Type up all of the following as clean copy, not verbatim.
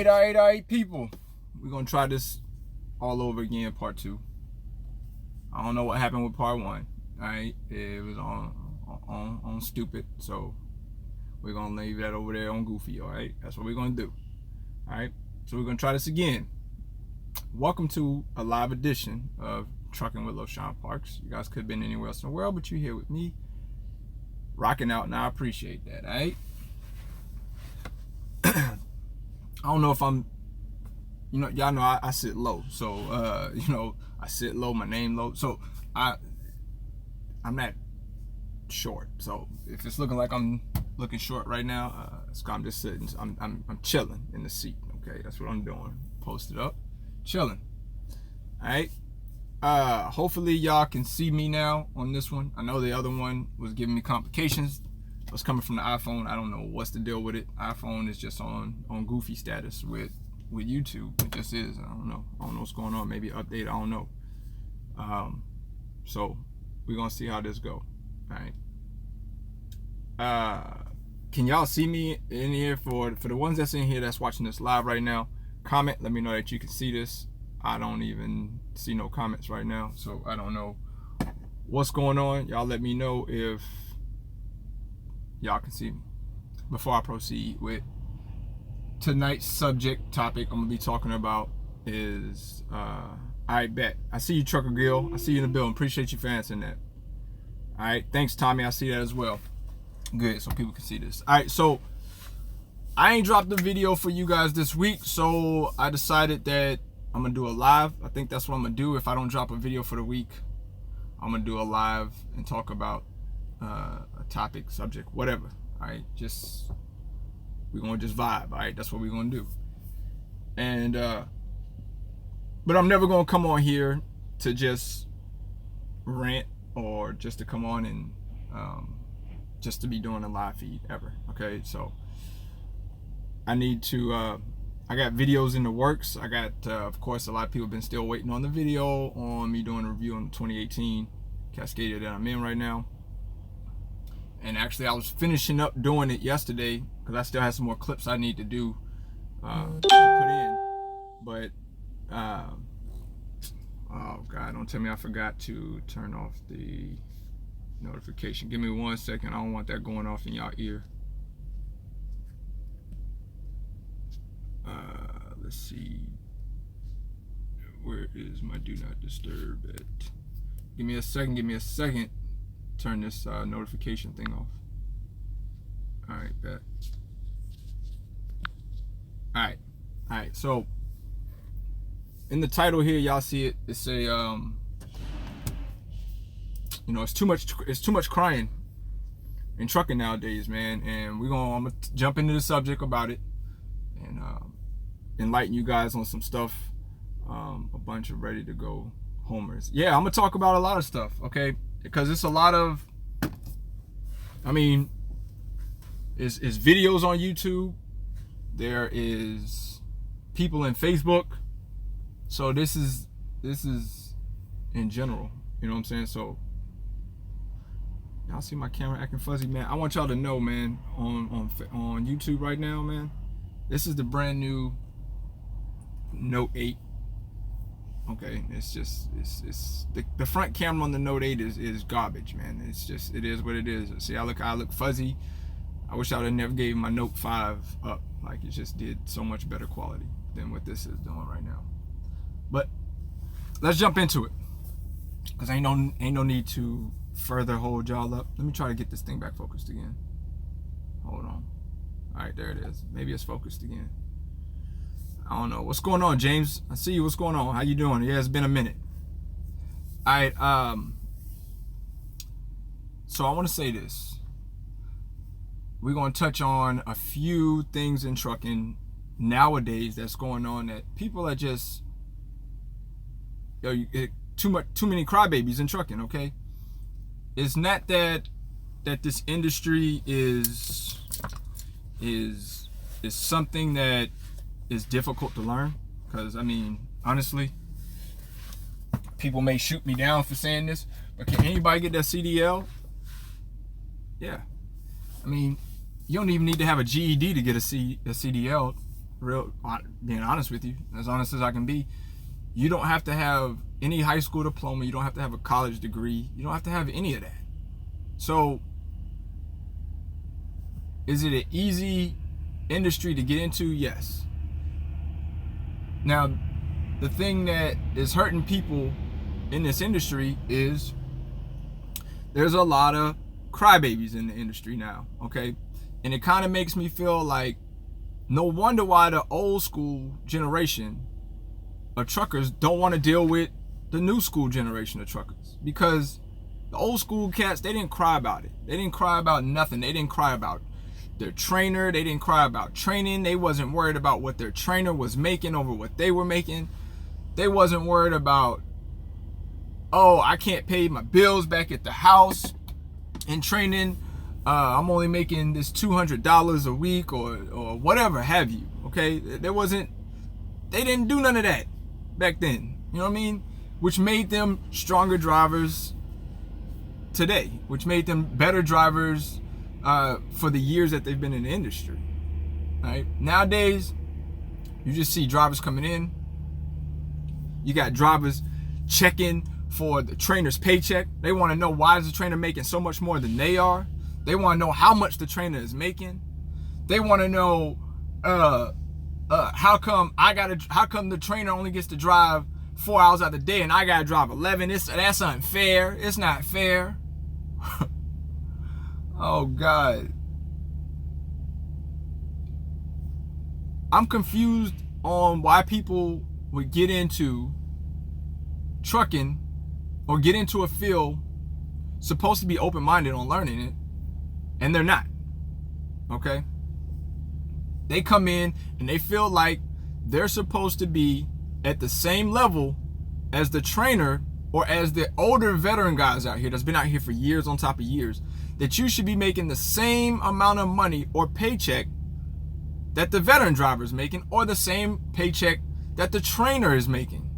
Alright, people. We're gonna try this all over again, part 2. I don't know what happened with part 1. Alright, it was on stupid, so we're gonna leave that over there on goofy. Alright, that's what we're gonna do. Alright, so we're gonna try this again. Welcome to a live edition of Trucking with LoShawn Parks. You guys could have been anywhere else in the world, but you're here with me, rocking out, and I appreciate that. Alright. I don't know if I'm, y'all know I sit low, so I sit low, my name low, so I'm not short. So if it's looking like I'm looking short right now, it's 'cause I'm just sitting. I'm chilling in the seat. Okay, that's what I'm doing. Posted up, chilling. All right. Hopefully y'all can see me now on this one. I know the other one was giving me complications. It was coming from the iPhone. I don't know what's the deal with it. iPhone is just on goofy status with YouTube. It just is. I don't know what's going on. Maybe update. I don't know. So we're gonna see how this go. All right. Can y'all see me in here? For the ones that's in here that's watching this live right now, comment. Let me know that you can see this. I don't even see no comments right now, so I don't know what's going on. Y'all let me know if y'all can see me before I proceed with tonight's subject topic. I'm gonna be talking about is I bet. I see you, Trucker Gill. I see you in the building. Appreciate you for answering that. All right, thanks, Tommy. I see that as well. Good, so people can see this. All right, so I ain't dropped a video for you guys this week, so I decided that I'm gonna do a live. I think that's what I'm gonna do. If I don't drop a video for the week, I'm gonna do a live and talk about a topic, subject, whatever. All right, we're gonna just vibe. All right, that's what we're gonna do. And but I'm never gonna come on here to just rant or just to come on and just to be doing a live feed ever. Okay, so I need to I got videos in the works. I got of course, a lot of people have been still waiting on the video on me doing a review on the 2018 Cascadia that I'm in right now. And actually I was finishing up doing it yesterday because I still have some more clips I need to do to put in. But oh God, don't tell me I forgot to turn off the notification. Give me 1 second. I don't want that going off in y'all ear. Let's see. Where is my do not disturb at? Give me a second. Turn this notification thing off. All right, bet. All right. So in the title here, y'all see it. It's a it's too much crying in trucking nowadays, man. And I'm gonna jump into the subject about it and enlighten you guys on some stuff. A bunch of ready to go homers. Yeah, I'm gonna talk about a lot of stuff, okay? Because it's a lot of, it's videos on YouTube. There is people in Facebook. So this is in general, you know what I'm saying? So y'all see my camera acting fuzzy, man. I want y'all to know, man, on YouTube right now, man, this is the brand new Note 8. Okay, it's the front camera on the Note 8 is garbage, man. It is what it is. See, I look fuzzy. I wish I would have never gave my Note 5 up. Like, it just did so much better quality than what this is doing right now. But let's jump into it, because ain't no need to further hold y'all up. Let me try to get this thing back focused again. Hold on. All right, there it is. Maybe it's focused again. I don't know what's going on, James. I see you. What's going on? How you doing? Yeah, it's been a minute. All right. So I want to say this. We're going to touch on a few things in trucking nowadays that's going on that people are just too many crybabies in trucking. Okay, it's not that this industry is something that is difficult to learn, because honestly, people may shoot me down for saying this, but can anybody get that CDL? Yeah, you don't even need to have a GED to get a CDL. being honest with you, as honest as I can be, you don't have to have any high school diploma. You don't have to have a college degree. You don't have to have any of that. So, is it an easy industry to get into? Yes. Now, the thing that is hurting people in this industry is there's a lot of crybabies in the industry now, okay? And it kind of makes me feel like no wonder why the old school generation of truckers don't want to deal with the new school generation of truckers, because the old school cats, they didn't cry about it. They didn't cry about nothing. They didn't cry about their trainer. They didn't cry about training. They wasn't worried about what their trainer was making over what they were making. They wasn't worried about, oh, I can't pay my bills back at the house in training. I'm only making this $200 a week or whatever have you, okay? They didn't do none of that back then, you know what I mean? Which made them stronger drivers today, which made them better drivers for the years that they've been in the industry, right? Nowadays, you just see drivers coming in. You got drivers checking for the trainer's paycheck. They want to know, why is the trainer making so much more than they are? They want to know how much the trainer is making. They want to know how come the trainer only gets to drive 4 hours out of the day and I gotta drive 11. That's unfair. It's not fair. Oh God. I'm confused on why people would get into trucking or get into a field supposed to be open-minded on learning it, and they're not. Okay? They come in and they feel like they're supposed to be at the same level as the trainer or as the older veteran guys out here that's been out here for years on top of years, that you should be making the same amount of money or paycheck that the veteran driver is making, or the same paycheck that the trainer is making.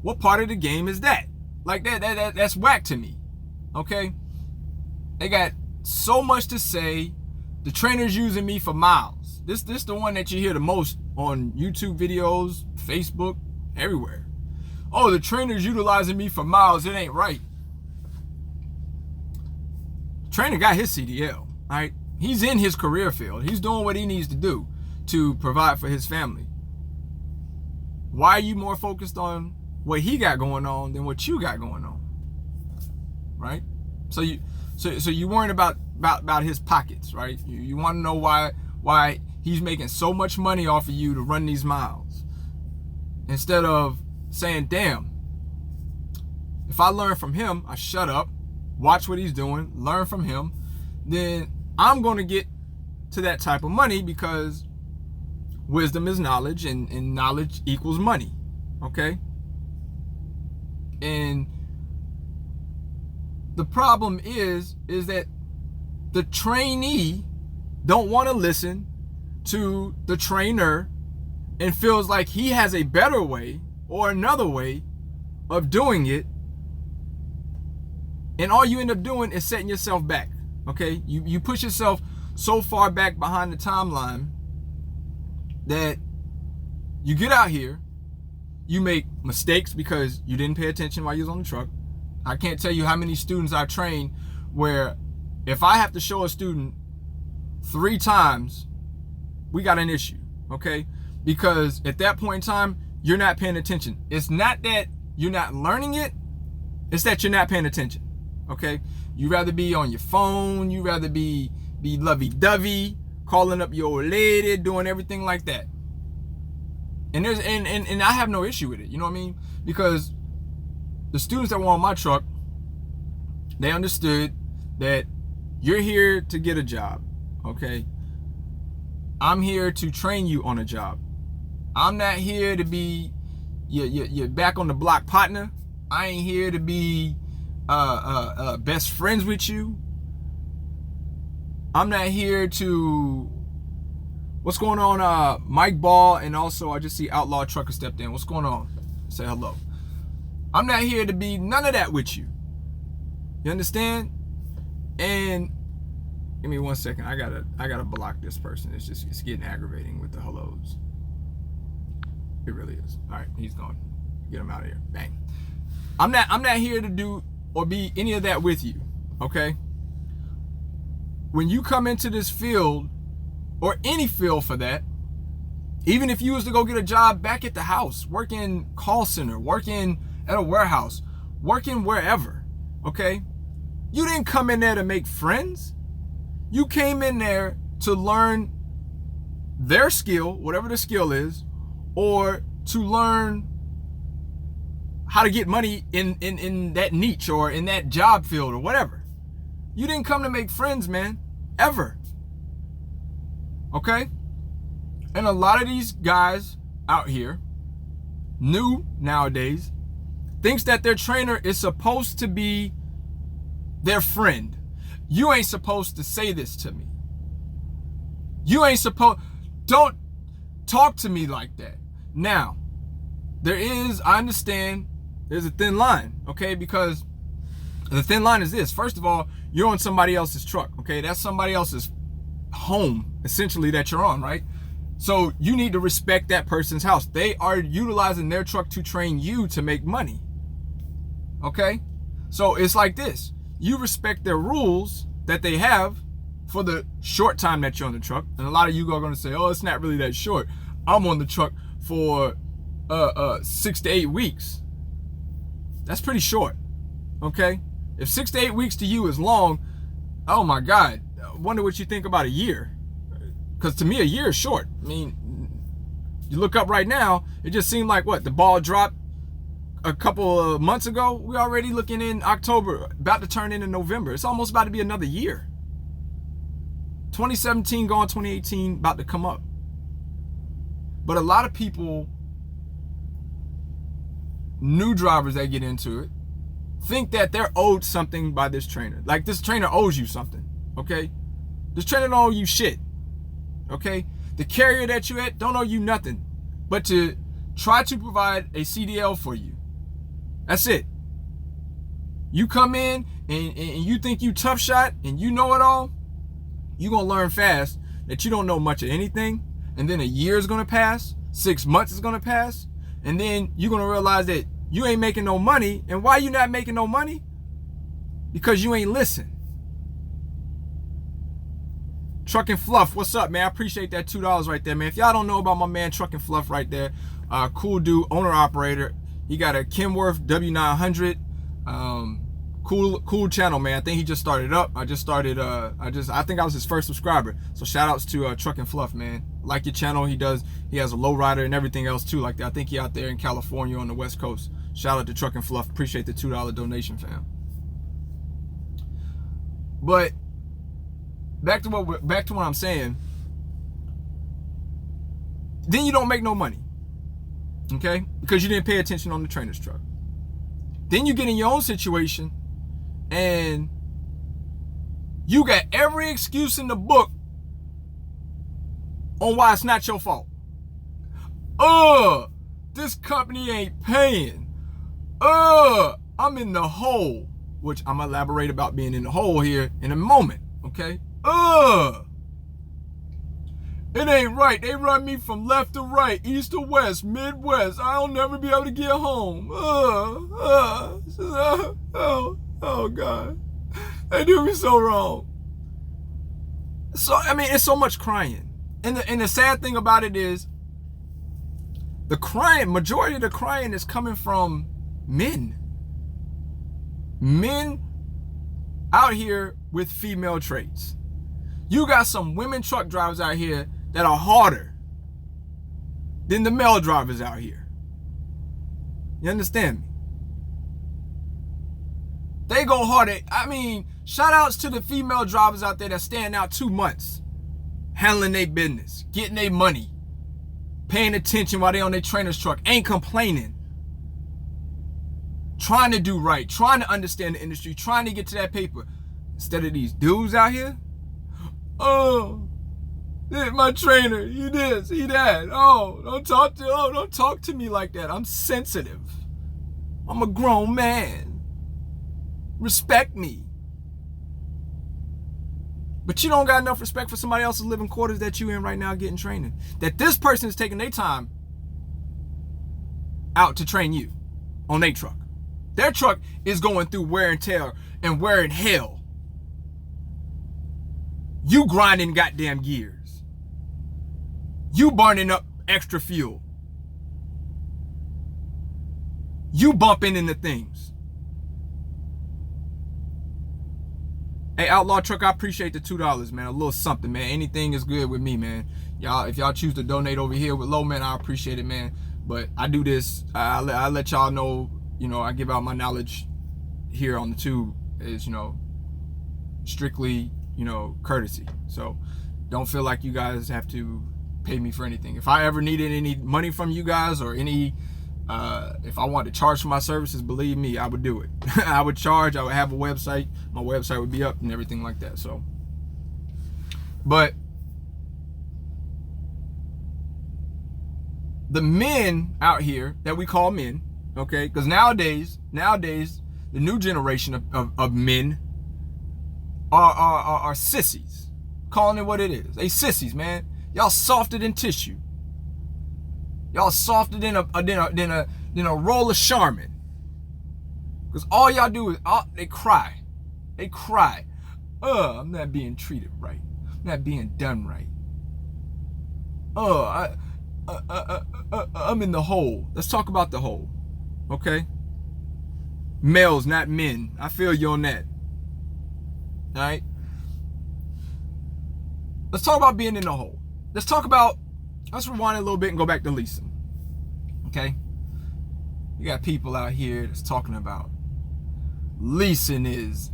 What part of the game is that? Like that's whack to me. Okay? They got so much to say. The trainer's using me for miles. This the one that you hear the most on YouTube videos, Facebook, everywhere. Oh, the trainer's utilizing me for miles. It ain't right. The trainer got his CDL, right? He's in his career field. He's doing what he needs to do to provide for his family. Why are you more focused on what he got going on than what you got going on? Right? So you worrying about his pockets, right? You want to know why he's making so much money off of you to run these miles, instead of saying, damn, if I learn from him, I shut up, watch what he's doing, learn from him, then I'm going to get to that type of money, because wisdom is knowledge, and knowledge equals money. Okay? And the problem is that the trainee don't want to listen to the trainer and feels like he has a better way or another way of doing it. And all you end up doing is setting yourself back. Okay? You push yourself so far back behind the timeline that you get out here, you make mistakes because you didn't pay attention while you was on the truck. I can't tell you how many students I train where if I have to show a student 3 times, we got an issue, okay? Because at that point in time, you're not paying attention. It's not that you're not learning it, it's that you're not paying attention, okay? You rather be on your phone, you rather be lovey-dovey, calling up your old lady, doing everything like that. And I have no issue with it, you know what I mean? Because the students that were on my truck, they understood that you're here to get a job, okay? I'm here to train you on a job. I'm not here to be your back on the block partner. I ain't here to be best friends with you. I'm not here to... What's going on, Mike Ball? And also, I just see Outlaw Trucker stepped in. What's going on? Say hello. I'm not here to be none of that with you. You understand? And Give me 1 second. I gotta block this person. It's getting aggravating with the hellos. It really is. All right, he's gone. Get him out of here. Bang. I'm not here to do or be any of that with you. Okay? When you come into this field, or any field for that, even if you was to go get a job back at the house, working call center, working at a warehouse, working wherever, okay? You didn't come in there to make friends. You came in there to learn their skill, whatever the skill is, or to learn how to get money in that niche or in that job field or whatever. You didn't come to make friends, man, ever. Okay? And a lot of these guys out here, new nowadays, thinks that their trainer is supposed to be their friend. You ain't supposed to say this to me. You ain't supposed, don't talk to me like that. Now, I understand there's a thin line, okay? Because the thin line is this. First of all, you're on somebody else's truck, okay? That's somebody else's home, essentially, that you're on, right? So you need to respect that person's house. They are utilizing their truck to train you to make money, okay? So it's like this. You respect their rules that they have for the short time that you're on the truck. And a lot of you are going to say, oh, it's not really that short. I'm on the truck for 6 to 8 weeks. That's pretty short, okay? If 6 to 8 weeks to you is long, oh my God, I wonder what you think about a year. Because to me, a year is short. I mean, you look up right now, it just seemed like what? The ball dropped a couple of months ago. We're already looking in October, about to turn into November. It's almost about to be another year. 2017 gone, 2018 about to come up. But a lot of people, new drivers that get into it, think that they're owed something by this trainer. Like this trainer owes you something, okay? This trainer don't owe you shit, okay? The carrier that you at don't owe you nothing but to try to provide a CDL for you. That's it. You come in and you think you tough shot and you know it all, you're going to learn fast that you don't know much of anything. And then a year is going to pass, 6 months is going to pass, and then you're going to realize that you ain't making no money. And why you not making no money? Because you ain't listen. Truck and Fluff, what's up, man? I appreciate that $2 right there, man. If y'all don't know about my man Truck and Fluff right there, cool dude, owner operator. He got a Kenworth W900. Cool channel, man. I think he just started up. I think I was his first subscriber. So shout outs to Truck and Fluff, man. Like your channel. He has a lowrider and everything else too like that. I think he out there in California on the West Coast. Shout out to Truck and Fluff. Appreciate the $2 donation, fam. But back to what I'm saying. Then you don't make no money, okay? Because you didn't pay attention on the trainer's truck. Then you get in your own situation, and you got every excuse in the book on why it's not your fault. This company ain't paying. I'm in the hole, which I'm gonna elaborate about being in the hole here in a moment, okay? It ain't right. They run me from left to right, east to west, Midwest. I'll never be able to get home. Oh God. They do me so wrong. So, I mean, it's so much crying. And the sad thing about it is, the crying, majority of the crying is coming from men. Men out here with female traits. You got some women truck drivers out here that are harder than the male drivers out here. You understand me? They go harder. I mean, shout outs to the female drivers out there that stand out 2 months, handling their business, getting their money, paying attention while they on their trainer's truck, ain't complaining, trying to do right, trying to understand the industry, trying to get to that paper. Instead of these dudes out here, my trainer, he this, he that. Don't talk to me like that. I'm sensitive. I'm a grown man. Respect me. But you don't got enough respect for somebody else's living quarters that you in right now getting training. That this person is taking their time out to train you on their truck. Their truck is going through wear and tear and wearing hell. You grinding goddamn gears. You burning up extra fuel. You bumping into things. Hey, Outlaw Truck, I appreciate the $2, man. A little something, man. Anything is good with me, man. Y'all, if y'all choose to donate over here with Low, man, I appreciate it, man. But I do this. I let y'all know, you know, I give out my knowledge here on the tube is, you know, strictly, you know, courtesy. So don't feel like you guys have to pay me for anything. If I ever needed any money from you guys or any, if I wanted to charge for my services, believe me, I would do it. I would charge. I would have a website. My website would be up and everything like that. So, but the men out here that we call men, okay, because nowadays, the new generation of men are sissies, calling it what it is. They sissies, man. Y'all softer than tissue. Y'all softer than a roll of Charmin. Because all y'all do is they cry. They cry. I'm not being treated right. I'm not being done right. I'm in the hole. Let's talk about the hole. Okay? Males, not men. I feel you on that. Alright? Let's talk about being in the hole. Let's rewind a little bit and go back to leasing. Okay? You got people out here that's talking about leasing is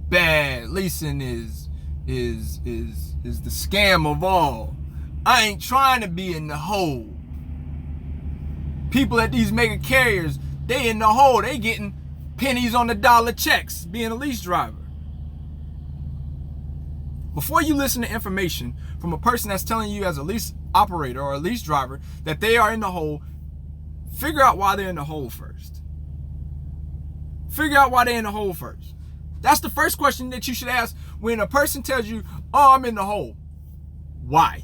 bad. Leasing is the scam of all. I ain't trying to be in the hole. People at these mega carriers, they in the hole. They getting pennies on the dollar checks being a lease driver. Before you listen to information from a person that's telling you as a lease operator or a lease driver that they are in the hole, figure out why they're in the hole first. Figure out why they're in the hole first. That's the first question that you should ask when a person tells you, oh, I'm in the hole. Why?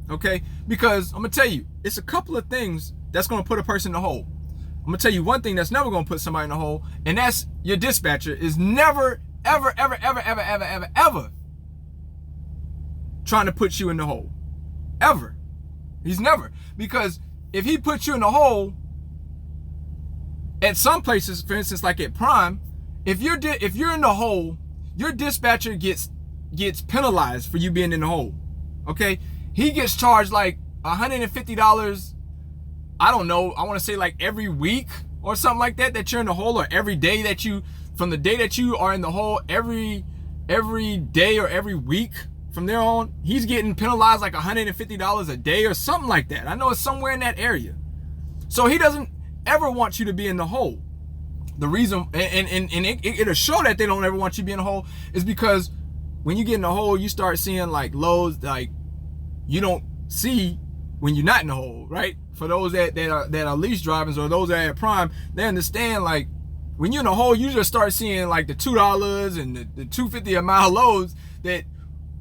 Okay? Because I'm going to tell you, it's a couple of things that's going to put a person in the hole. I'm going to tell you one thing that's never going to put somebody in the hole, and that's your dispatcher is never, ever trying to put you in the hole. Ever. He's never. Because if he puts you in the hole, at some places, for instance, like at Prime, if you're in the hole, your dispatcher gets penalized for you being in the hole. Okay? He gets charged like $150, I don't know, I want to say like every week or something like that you're in the hole, or every day that you, from the day that you are in the hole, every day or every week from there on, he's getting penalized like $150 a day or something like that. I know it's somewhere in that area. So he doesn't ever want you to be in the hole. The reason, and it'll show that they don't ever want you to be in the hole, is because when you get in the hole, you start seeing like lows like you don't see when you're not in the hole, right? For those that are lease drivers or those that are at Prime, they understand like when you're in the hole, you just start seeing like the $2 and the $2.50 a mile loads that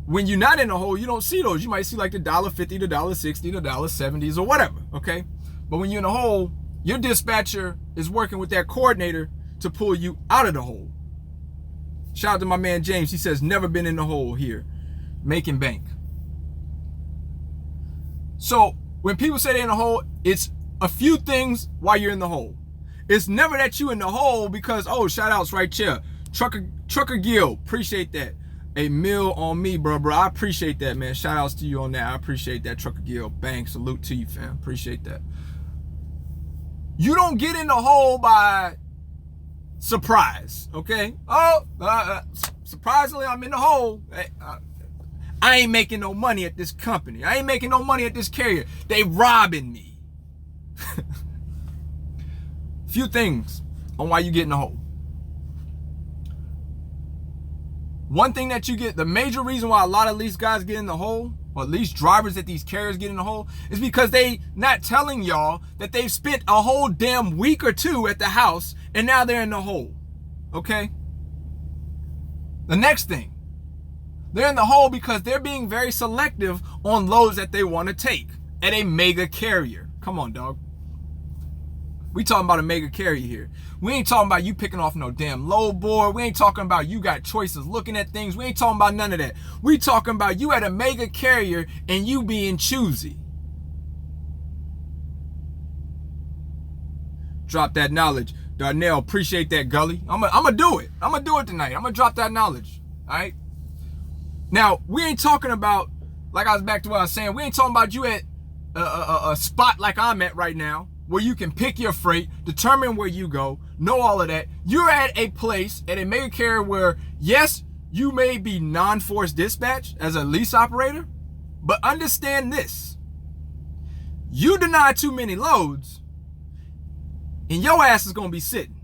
when you're not in the hole, you don't see those. You might see like the $1.50, the $1.60, the $1.70s or whatever, okay? But when you're in the hole, your dispatcher is working with that coordinator to pull you out of the hole. Shout out to my man James. He says, never been in the hole here. Making bank. So when people say they're in the hole, it's a few things why you're in the hole. It's never that you in the hole because, oh, shout outs right here. Trucker Gil, appreciate that. A meal on me, bro. I appreciate that, man. Shout outs to you on that. I appreciate that, Trucker Gil. Bang, salute to you, fam. Appreciate that. You don't get in the hole by surprise, okay? Oh, surprisingly, I'm in the hole. I ain't making no money at this company. I ain't making no money at this carrier. They robbing me. Few things on why you get in the hole. One thing that you get, the major reason why a lot of lease guys get in the hole, or lease drivers at these carriers get in the hole, is because they not telling y'all that they've spent a whole damn week or two at the house and now they're in the hole. Okay? The next thing, They're in the hole because they're being very selective on loads that they want to take at a mega carrier. Come on, dog. We talking about a mega carrier here. We ain't talking about you picking off no damn load board. We ain't talking about you got choices looking at things. We ain't talking about none of that. We talking about you at a mega carrier and you being choosy. Drop that knowledge. Darnell, appreciate that, Gully. I'm gonna do it. I'm gonna do it tonight. I'm gonna drop that knowledge. All right. Now, we ain't talking about, like I was back to what I was saying, we ain't talking about you at a spot like I'm at right now, where you can pick your freight, determine where you go, know all of that. You're at a place, at a mega carrier where, yes, you may be non-force dispatch as a lease operator, but understand this. You deny too many loads, and your ass is going to be sitting.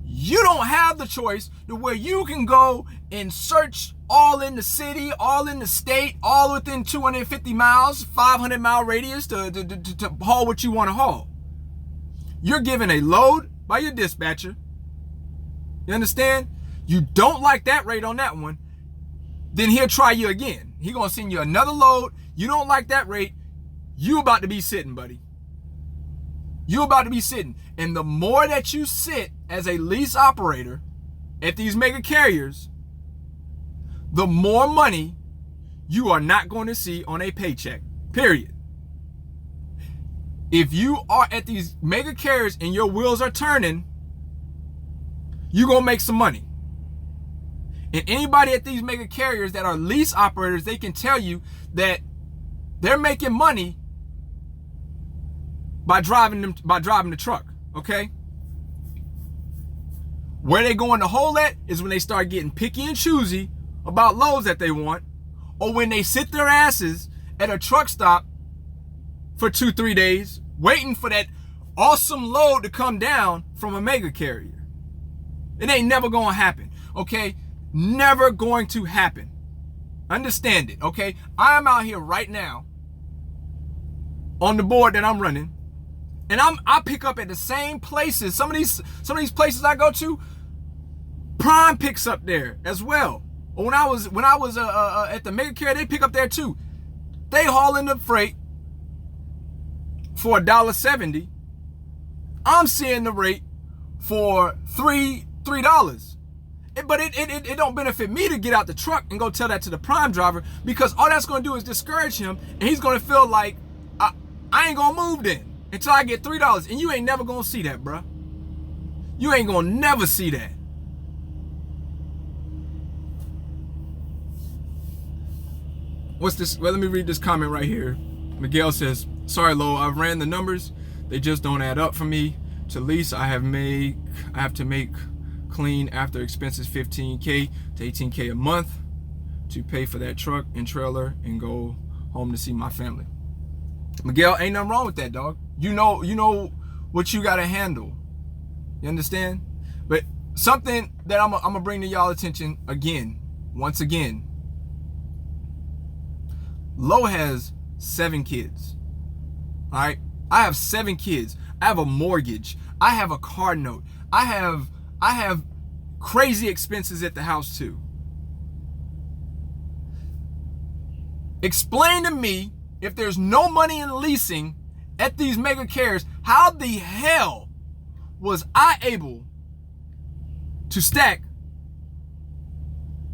You don't have the choice to where you can go and search all in the city, all in the state, all within 250 miles, 500-mile radius to haul what you want to haul. You're given a load by your dispatcher. You understand? You don't like that rate on that one, then he'll try you again. He's going to send you another load. You don't like that rate, you about to be sitting, buddy. You about to be sitting. And the more that you sit as a lease operator at these mega carriers, the more money you are not going to see on a paycheck, period. If you are at these mega carriers and your wheels are turning, you're going to make some money. And anybody at these mega carriers that are lease operators, they can tell you that they're making money by driving the truck, okay? Where they going to hole at is when they start getting picky and choosy about loads that they want, or when they sit their asses at a truck stop for 2-3 days waiting for that awesome load to come down from a mega carrier. It ain't never gonna happen, okay? Never going to happen. Understand it, okay? I'm out here right now on the board that I'm running, and I pick up at the same places. Some of these places I go to, Prime picks up there as well. When I was at the mega carrier, they pick up there too. They haul in the freight for $1.70. I'm seeing the rate for $3. But it don't benefit me to get out the truck and go tell that to the Prime driver, because all that's going to do is discourage him, and he's going to feel like I ain't going to move then until I get $3. And you ain't never going to see that, bruh. You ain't going to never see that. What's this? Well, let me read this comment right here. Miguel says, sorry, Lo, I've ran the numbers. They just don't add up for me. To lease, I have to make clean after expenses $15K to $18K a month to pay for that truck and trailer and go home to see my family. Miguel, ain't nothing wrong with that, dog. You know what you got to handle. You understand? But something that I'm gonna bring to y'all attention once again. Lo has 7 kids. All right? I have 7 kids. I have a mortgage. I have a car note. I have crazy expenses at the house too. Explain to me, if there's no money in leasing at these mega carriers, how the hell was I able to stack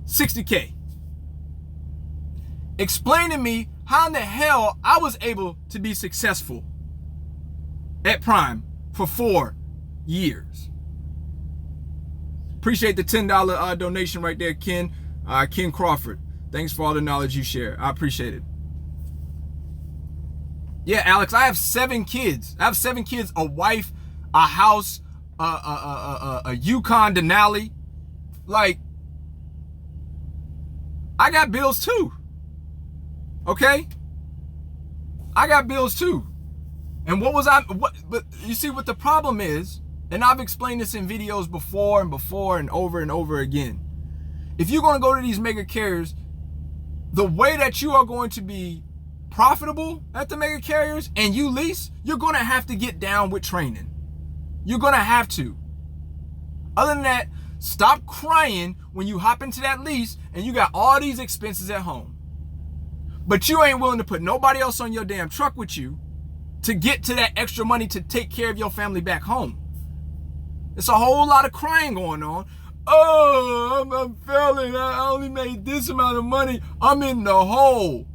60K? Explain to me how in the hell I was able to be successful at Prime for 4 years. Appreciate the $10 donation right there, Ken. Ken Crawford. Thanks for all the knowledge you share. I appreciate it. Yeah, Alex, I have 7 kids. I have 7 kids, a wife, a house, a Yukon Denali. Like, I got bills too. Okay? I got bills too. And but you see what the problem is, and I've explained this in videos before and over again. If you're going to go to these mega carriers, the way that you are going to be profitable at the mega carriers and you lease, you're going to have to get down with training. You're going to have to. Other than that, Stop crying when you hop into that lease and you got all these expenses at home. But you ain't willing to put nobody else on your damn truck with you to get to that extra money to take care of your family back home. It's a whole lot of crying going on. Oh, I'm failing. I only made this amount of money. I'm in the hole.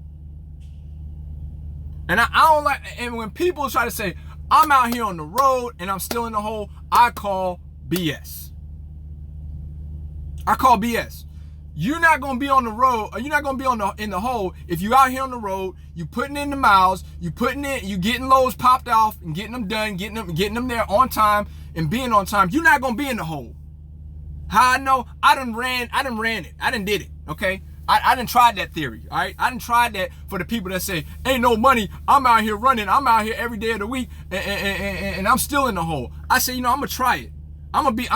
And I don't like, and when people try to say, I'm out here on the road and I'm still in the hole, I call BS. I call BS. You're not going to be on the road, or you're not going to be in the hole if you out here on the road, you putting in the miles, you getting loads popped off and getting them done, getting them there on time and being on time. You're not going to be in the hole. How I know? I done ran it. I done did it, okay? I done tried that theory, all right? I done tried that for the people that say, ain't no money, I'm out here running, I'm out here every day of the week, and I'm still in the hole. I say, I'm gonna try it. I'm gonna be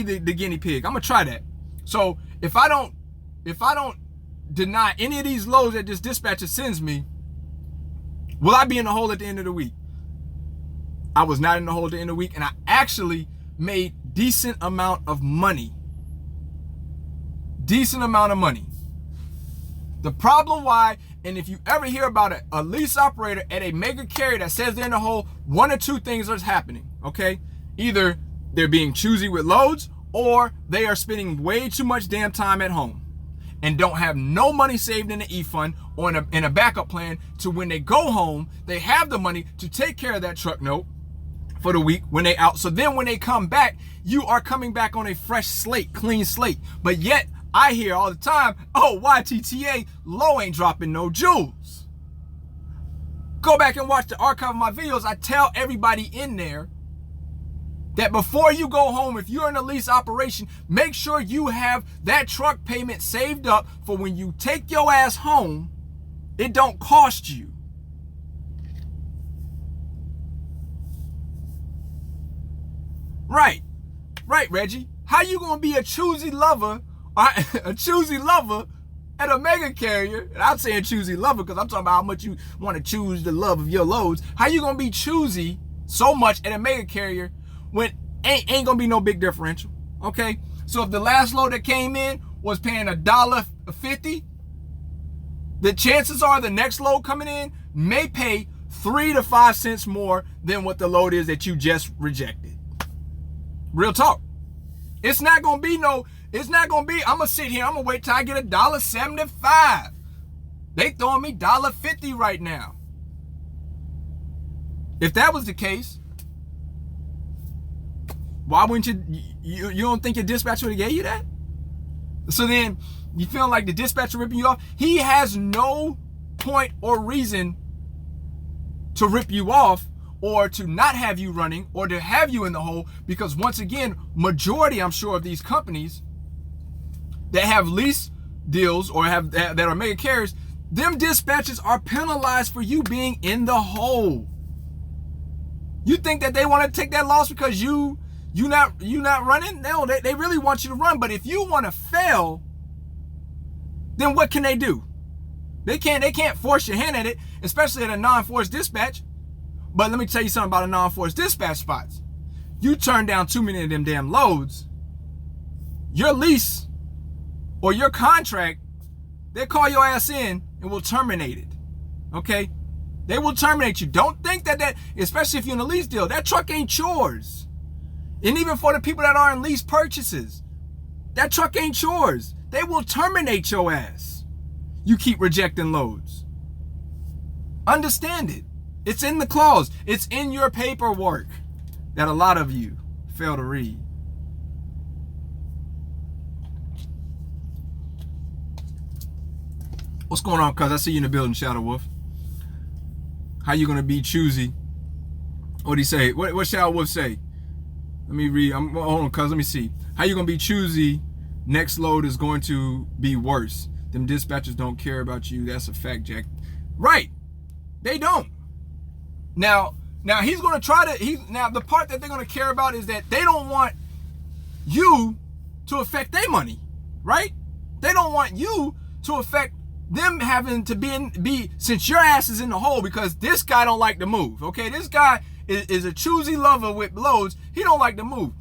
the guinea pig. I'm gonna try that. So if I don't deny any of these loads that this dispatcher sends me, will I be in the hole at the end of the week? I was not in the hole at the end of the week, and I actually made decent amount of money. Decent amount of money. The problem why, and if you ever hear about a lease operator at a mega carrier that says they're in the hole, one or two things are happening, okay? Either they're being choosy with loads, or they are spending way too much damn time at home and don't have no money saved in the E-fund or in a backup plan to when they go home, they have the money to take care of that truck note for the week when they out. So then when they come back, you are coming back on a fresh slate, clean slate. But yet I hear all the time, oh, YTTA, Lo ain't dropping no jewels. Go back and watch the archive of my videos. I tell everybody in there that before you go home, if you're in a lease operation, make sure you have that truck payment saved up for when you take your ass home, it don't cost you. Right, Reggie. How you gonna be a choosy lover, at a mega carrier? And I'm saying choosy lover because I'm talking about how much you want to choose the love of your loads. How you gonna be choosy so much at a mega carrier when ain't gonna be no big differential? Okay, so if the last load that came in was paying $1.50, the chances are the next load coming in may pay 3 to 5 cents more than what the load is that you just rejected. Real talk. It's not gonna be, I'm gonna sit here, I'm gonna wait till I get $1.75. They throwing me $1.50 right now. If that was the case, why wouldn't you don't think your dispatcher would have gave you that? So then you feel like the dispatcher ripping you off? He has no point or reason to rip you off or to not have you running or to have you in the hole, because once again, majority, I'm sure, of these companies that have lease deals or that are mega carriers, them dispatchers are penalized for you being in the hole. You think that they want to take that loss because you not running? No, they really want you to run. But if you want to fail, then what can they do? They can't force your hand at it, especially at a non-forced dispatch. But let me tell you something about a non-forced dispatch spots. You turn down too many of them damn loads, your lease or your contract, they call your ass in and will terminate it. Okay? They will terminate you. Don't think that, especially if you're in a lease deal, that truck ain't yours. And even for the people that are in lease purchases, that truck ain't yours. They will terminate your ass. You keep rejecting loads. Understand it. It's in the clause. It's in your paperwork that a lot of you fail to read. What's going on, cuz? I see you in the building, Shadow Wolf. How you gonna be choosy? What'd he say? What Shadow Wolf say? Let me read. Hold on, cuz. Let me see. How you gonna be choosy? Next load is going to be worse. Them dispatchers don't care about you. That's a fact, Jack. Right. They don't. Now he's gonna try to. Now the part that they're gonna care about is that they don't want you to affect their money, right? They don't want you to affect them having to be since your ass is in the hole because this guy don't like to move. Okay, this guy is a choosy lover with loads. He don't like to move.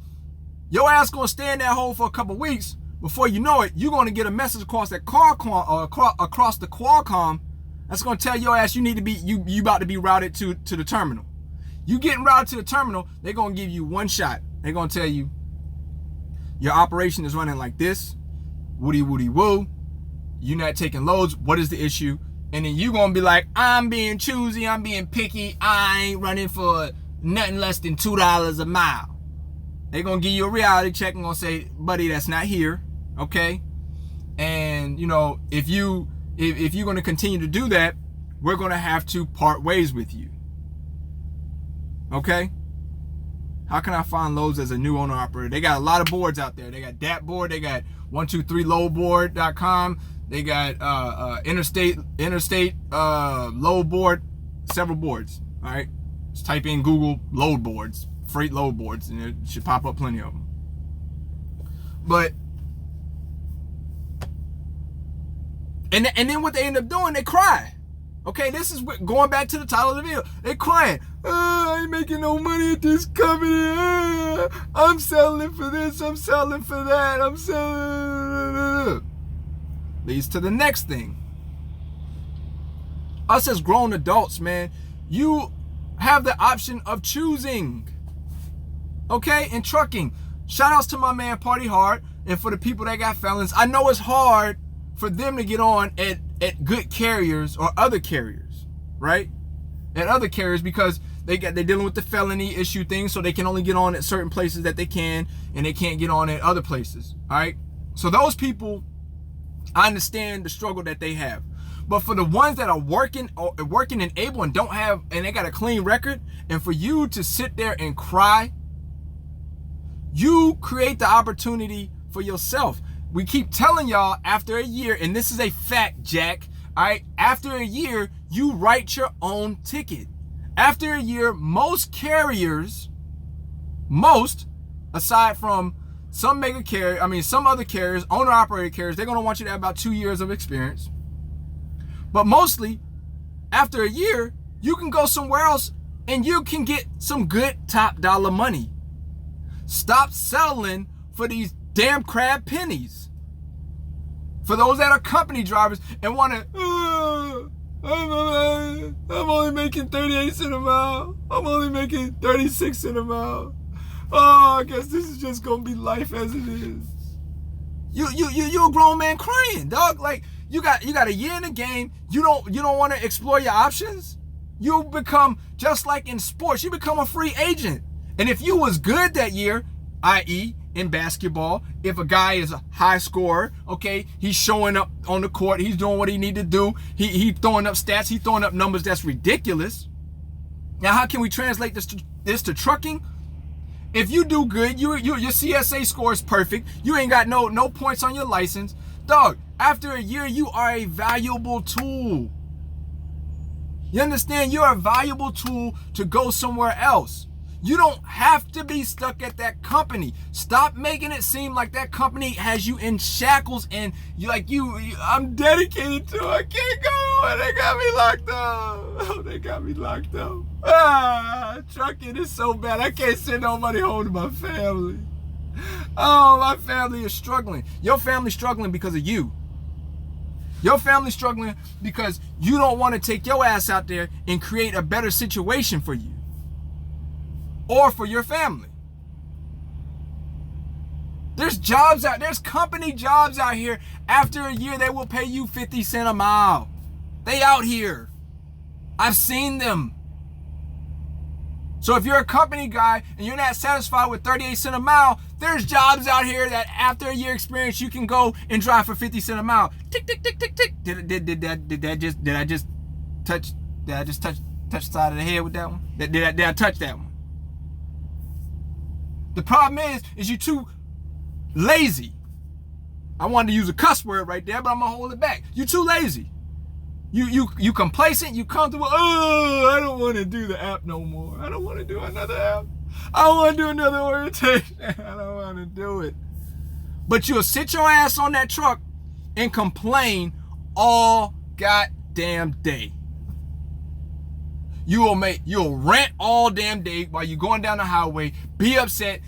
Your ass gonna stay in that hole for a couple weeks. Before you know it, you're gonna get a message across that across the Qualcomm that's gonna tell your ass you need to be you about to be routed to the terminal. You getting routed to the terminal, they're gonna give you one shot. They're gonna tell you your operation is running like this. Woody woody woo. You're not taking loads. What is the issue? And then you gonna be like, I'm being choosy, I'm being picky, I ain't running for nothing less than $2 a mile. They're gonna give you a reality check and gonna say, buddy, that's not here, okay? And you know, if you're gonna continue to do that, we're gonna have to part ways with you. Okay? How can I find loads as a new owner operator? They got a lot of boards out there. They got dat board, they got 123loadboard.com, they got interstate load board, several boards. All right, just type in Google load boards, freight load boards, and it should pop up plenty of them. But and then what they end up doing, they cry. Okay, this is going back to the title of the video. They crying. I ain't making no money at this company. I'm selling for this. I'm selling for that. I'm selling. Leads to the next thing. Us as grown adults, man, you have the option of choosing. Okay, in trucking. Shout outs to my man Party Hard, and for the people that got felons. I know it's hard for them to get on at good carriers or other carriers, right? At other carriers, because they're dealing with the felony issue thing, so they can only get on at certain places that they can, and they can't get on at other places. All right. So those people, I understand the struggle that they have. But for the ones that are working and able and don't have, and they got a clean record, and for you to sit there and cry, you create the opportunity for yourself. We keep telling y'all after a year, and this is a fact, Jack, all right? After a year, you write your own ticket. After a year, most carriers, aside from some mega carrier, some other carriers, owner-operator carriers, they're going to want you to have about 2 years of experience. But mostly, after a year, you can go somewhere else and you can get some good top dollar money. Stop settling for these damn crab pennies. For those that are company drivers and want to, I'm only making 38 cents a mile. I'm only making 36 cents a mile. Oh, I guess this is just gonna be life as it is. You a grown man crying, dog. Like you got a year in the game. You don't want to explore your options. You become just like in sports. You become a free agent. And if you was good that year, i.e. in basketball, if a guy is a high scorer, okay, he's showing up on the court, he's doing what he need to do, he throwing up stats, he's throwing up numbers that's ridiculous. Now, how can we translate this to trucking? If you do good, your CSA score is perfect, you ain't got no points on your license, dog, after a year, you are a valuable tool. You understand? You're a valuable tool to go somewhere else. You don't have to be stuck at that company. Stop making it seem like that company has you in shackles and I'm dedicated to it. I can't go. They got me locked up. Oh, they got me locked up. Trucking is so bad. I can't send nobody home to my family. Oh, my family is struggling. Your family's struggling because of you. Your family's struggling because you don't want to take your ass out there and create a better situation for you. Or for your family. There's company jobs out here. After a year, they will pay you 50 cents a mile. They out here. I've seen them. So if you're a company guy and you're not satisfied with 38 cents a mile, there's jobs out here that after a year experience, you can go and drive for 50 cents a mile. Tick, tick, tick, tick, tick. Did I just touch the side of the head with that one? Did I touch that one? The problem is you too lazy. I wanted to use a cuss word right there, but I'm gonna hold it back. You too lazy. You complacent, you comfortable. Oh, I don't want to do the app no more. I don't want to do another app. I don't want to do another orientation. I don't want to do it. But you'll sit your ass on that truck and complain all goddamn day. You'll rant all damn day while you're going down the highway, be upset,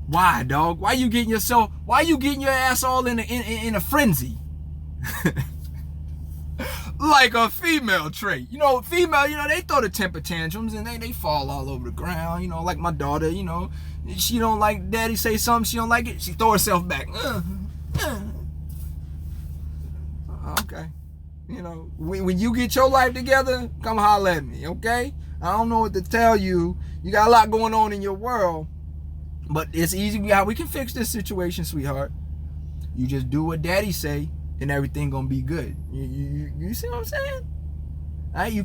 Why, dog? Why you getting your ass all in a frenzy? Like a female trait. Female, they throw the temper tantrums and they fall all over the ground. Like my daughter, she don't like daddy say something, she don't like it, she throw herself back. Okay. When you get your life together, come holler at me, okay? I don't know what to tell you. You got a lot going on in your world, but it's easy how we can fix this situation, sweetheart. You just do what daddy say, and everything gonna be good. You see what I'm saying? All right, you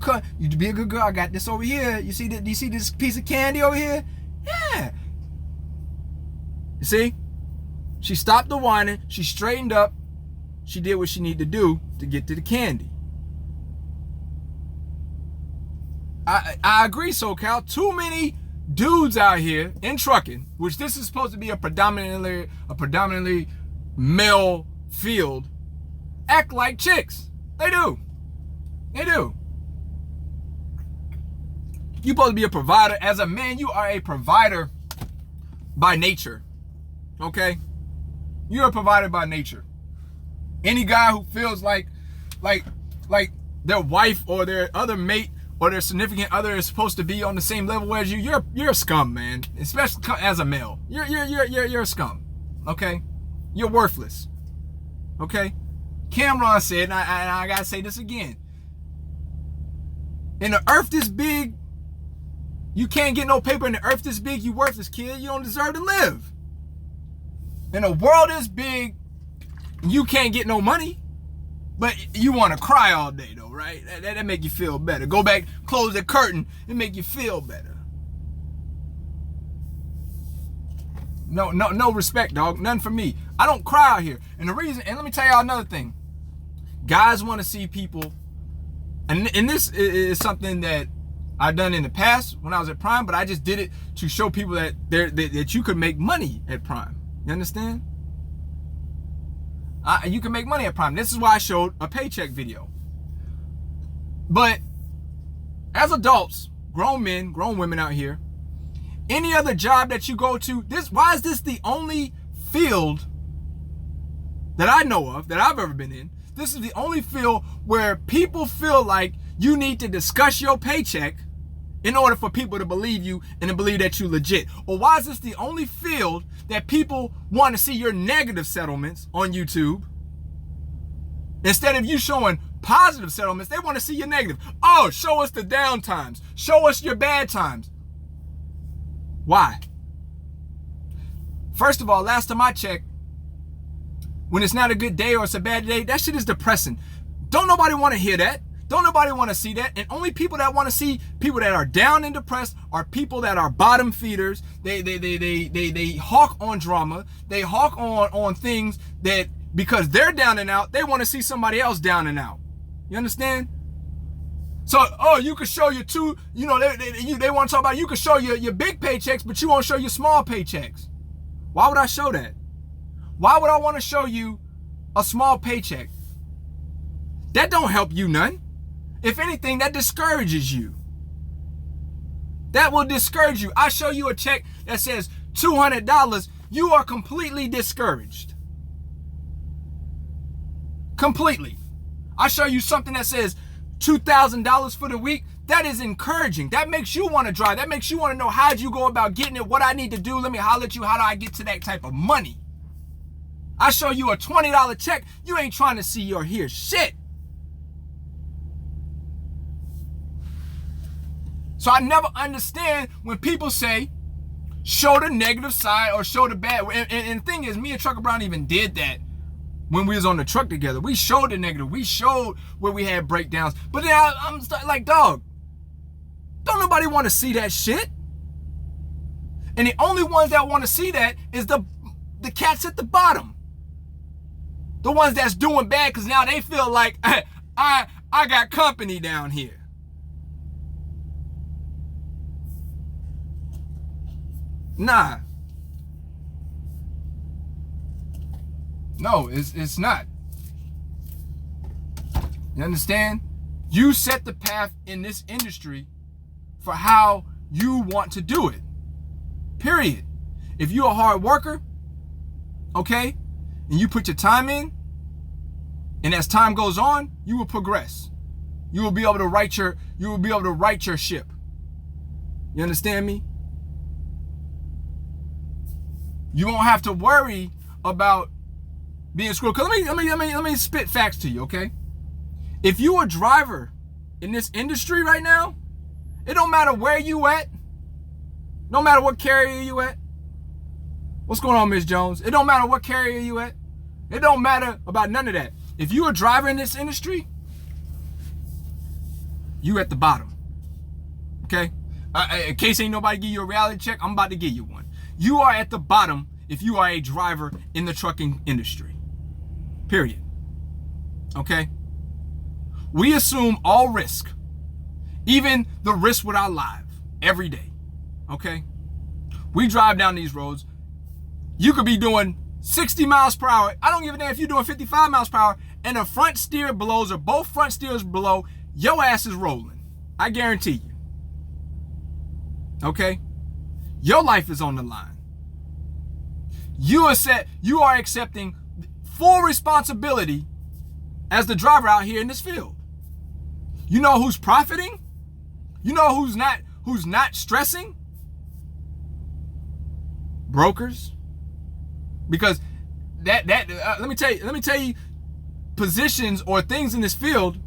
be a good girl. I got this over here. You see that? Do you see this piece of candy over here? Yeah. You see? She stopped the whining. She straightened up. She did what she needed to do to get to the candy. I agree, SoCal. Too many dudes out here in trucking, which this is supposed to be a predominantly male field, act like chicks. They do. You're supposed to be a provider. As a man, you are a provider by nature. Okay? You're a provider by nature. Any guy who feels like their wife or their other mate or their significant other is supposed to be on the same level as you, you're a scum, man. Especially as a male. You're a scum. Okay? You're worthless. Okay? Cameron said, and I gotta say this again. In the earth this big, you can't get no paper. In the earth this big, you worthless, kid. You don't deserve to live. In a world this big, you can't get no money, but you want to cry all day though, right? That make you feel better. Go back, close the curtain, and make you feel better. No respect, dog. None for me. I don't cry out here. And the reason, and let me tell y'all another thing. Guys want to see people, and this is something that I've done in the past when I was at Prime, but I just did it to show people that you could make money at Prime. You understand? You can make money at Prime. This is why I showed a paycheck video. But as adults, grown men, grown women out here, any other job that you go to, why is this the only field that I know of, that I've ever been in? This is the only field where people feel like you need to discuss your paycheck in order for people to believe you and to believe that you legit. Or why is this the only field that people want to see your negative settlements on YouTube? Instead of you showing positive settlements, they want to see your negative. Oh, show us the down times. Show us your bad times. Why? First of all, last time I checked, when it's not a good day or it's a bad day, that shit is depressing. Don't nobody want to hear that. Don't nobody want to see that. And only people that want to see people that are down and depressed are people that are bottom feeders. They hawk on drama. They hawk on things that, because they're down and out, they want to see somebody else down and out. You understand? So, you could show your two, they want to talk about, you could show your big paychecks, but you won't show your small paychecks. Why would I show that? Why would I want to show you a small paycheck? That don't help you none. If anything, that discourages you. That will discourage you. I show you a check that says $200, you are completely discouraged. Completely. I show you something that says $2,000 for the week, that is encouraging. That makes you want to drive. That makes you want to know, how'd you go about getting it, what I need to do, let me holler at you, how do I get to that type of money? I show you a $20 check, you ain't trying to see or hear shit. So I never understand when people say, show the negative side or show the bad. And the thing is, me and Trucker Brown even did that when we was on the truck together. We showed the negative. We showed where we had breakdowns. But then I'm like, dog, don't nobody want to see that shit. And the only ones that want to see that is the cats at the bottom. The ones that's doing bad because now they feel like, I got company down here. Nah. No, it's not. You understand? You set the path in this industry for how you want to do it. Period. if you're a hard worker, okay, and you put your time in, and as time goes on, you will progress. You will be able to right your ship. You understand me? You won't have to worry about being screwed. Cause let me spit facts to you, okay? If you a driver in this industry right now, it don't matter where you at, no matter what carrier you at. What's going on, Miss Jones? It don't matter what carrier you at. It don't matter about none of that. If you a driver in this industry, you at the bottom. Okay? In case ain't nobody give you a reality check, I'm about to give you one. You are at the bottom if you are a driver in the trucking industry. Period. Okay? We assume all risk, even the risk with our life, every day. Okay? We drive down these roads. You could be doing 60 miles per hour. I don't give a damn if you're doing 55 miles per hour and the front steer blows or both front steers blow, your ass is rolling. I guarantee you. Okay? Your life is on the line. You are accepting full responsibility as the driver out here in this field. You know who's profiting? You know who's not stressing? Brokers. Because let me tell you positions or things in this field